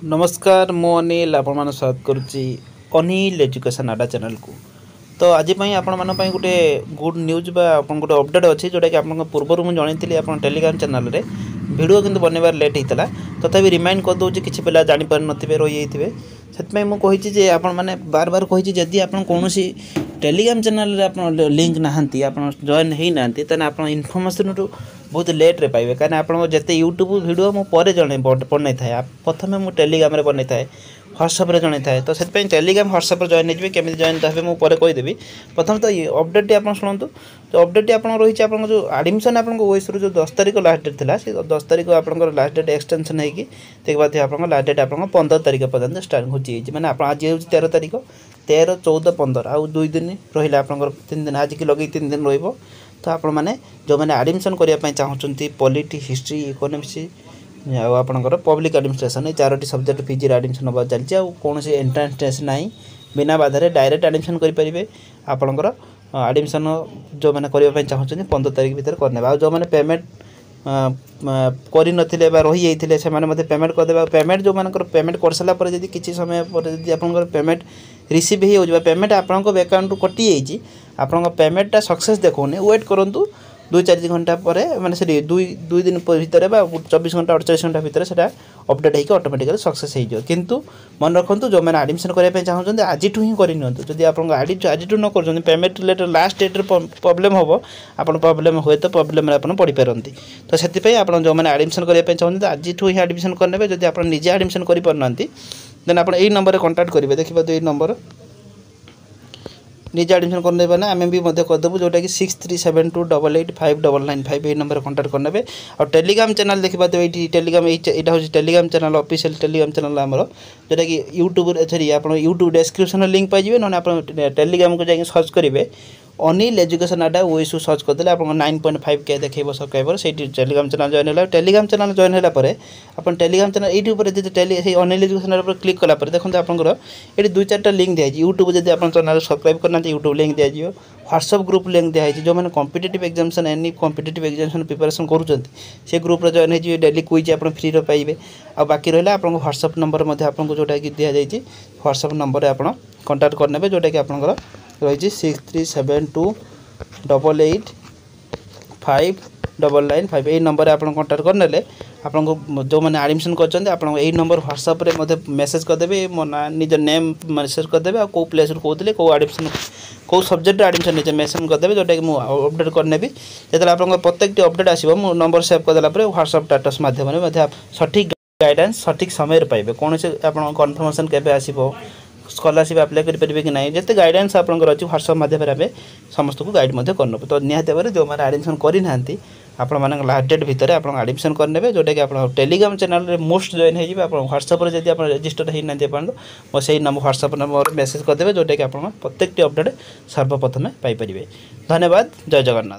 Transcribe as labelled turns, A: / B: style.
A: नमस्कार मु अनिल आपण स्वागत करुच्ची अनिल एजुकेशन आडा चैनल को। तो आज आपण गोटे गुड न्यूज गोटे अपडेट अच्छी जोटा कि आप पूर्व मुझे जनई आप टेलीग्राम चैनल रे वीडियो किंतु बनवार लेट होता तथापि रिमाइंड करदे कि पिला जापर नथिबे रही से मुझे आपण मैंने बार बार कही जदि आप कौन टेलीग्राम चैनल आप लिंक नहांती आप जॉइन होना तेना आप इनफर्मेशन बहुत लेट रे पाइबे कहीं आप जिते यूट्यूब वीडियो मुझे जन बनई था प्रथम मुझे टेलीग्राम बन था व्हाट्सएप रे जन था तो से टेलीग्राम व्हाट्सएप जॉइन हो केमी जॉइन तो मुझे कहीदेवी प्रथम तो ये अपडेट आप शुणु तो अपडेट आप रही आप जो आडमिशन आप ओएस जो 10 तारीख लास्ट डेट था से 10 तारीख आप लास्ट डेट एक्सटेंशन होगी बाद आप लास्ट डेट आप 15 तारीख पर्यटन स्टार्ट होची मैंने आप आज हूँ 13 तारीख 13 14 15 आउ 2 दिन रहा आप 3 दिन आज की लगे 3 दिन रही तो आप मैंने जो मैंने आडमिशन करने चाहते पॉलिटी हिस्ट्री इकोनॉमिक्स आपंकर पब्लिक एडमिनिस्ट्रेशन 4टी सब्जेक्ट पीजी आडमिशन होगा चलती कौन से एंट्रांस टेस्ट ना बिना बाधा डायरेक्ट आडमिशन करेंगे आपंकर आडमिशन जो मैंने करने चाहते 15 तारीख भितर करने जो मैंने पेमेंट कर नथिले रही जाते से पेमेंट करदे पेमेंट जो मान पेमेंट कर सारापर जब किसी समय पर आप पेमेंट रिसीव हो पेमेंट आपंक अकाउंट कटि जाइए आपंक पेमेंटा सक्सेस देखने वेट करूँ 2-4 घंटा पर माने से दुई दिन भितर 24 घंटा 48 घंटा भितर से अपडेट होकर ऑटोमेटिकली सक्सेस हो किंतु मन रखु जो मैंने आडमिशन करने चाहते आज ही करनी जब आप आज न कर payment related last date problem हम आप प्रॉब्लम हुए तो प्रॉब्लम आप पड़ पारती तो से आप जो मैंने आडमिशन करने चाहते आज ही आडमिशन करने जब आप निजे आडमिशन कर पारना देन आप यही नंबर कॉन्टाक्ट करेंगे देखिए तो ये नंबर निजे आडमिशन करने ना आम भी करदेबू जोटा कि 6372885995 ये नंबर कॉन्टाक्ट करने और टेलीग्राम चैनल देखा तो ये टेलीग्राम यहाँ हूँ Telegram channel official Telegram channel आमर जोटा कि यूट्यूब सॉरी आप यूट्यूब डिस्क्रिप्शन लिंक पाइबे ना आप टेलीग्राम को जाकर सर्च करेंगे अनिल एजुकेशन आडा ओएसू सर्च करदे आप 9.5K देखो सब्सक्राइबर से टेलीग्राम चैनल जॉइन है टेलीग्राम चैनल जॉइन है आप टेलीग्राम चैनल ये अनिल एजुकेशन क्लिक कलापर देखते आपंकर ये 2-4टा लिंक दिखाई यूट्यूब जब आप चैनल सब्सक्राइब करना यूट्यूब लिंक दिज्व व्हाट्सएप ग्रुप लिंक दिखाई जो मैंने competitive examination any competitive examination preparation करुँचे ग्रुप जॉइन हो डेली क्विज आप फ्री पाइबे आ बाकी रहा आप व्हाट्सएप नंबर आपको जोटा कि दि जाइए व्हाट्सएप नंबर आप कॉन्टाक्ट करने जोटा कि आपंकर रही 6372885995 यही नंबर आप कॉन्टाक्ट करने आपको जो मैंने आडमिशन कर यही नंबर व्हाट्सएप रे मेसेज करदेवे मो ना निज नेम मेसेज करदेवे आ प्लेस कहते कौ आडमिशन कौ सब्जेक्ट आडमिशन निजे मेसेज करदेवे जोटा कि मुझे अपडेट करने जो आप प्रत्येक अपडेट आसो मो नंबर सेव करदेला व्हाट्सएप स्टेटस माध्यम सठिक गाइडेंस सठिक समय पाइबे कौन से आप कन्फर्मेशन केबे आसीबो स्कॉलरशिप अप्लाई करेंगे कि ना जिते गाइडेंस आपंकर अच्छी व्हाट्सएप माध्यम समस्त को गाइड करने तो निहत भाव जो मैंने आडमिशन करना आपण मान लास्ट डेट भितर आप आडमिशन करने जोटा कि आप टेलीग्राम चैनल मोस्ट जॉइन हो व्हाट्सएप जब आप रजिस्टर होना मो से नंबर व्हाट्सएप नंबर मेसेज करदे जोटा कि आप प्रत्येक अपडेट सर्वप्रथमें पाइपर। धन्यवाद। जय जगन्नाथ।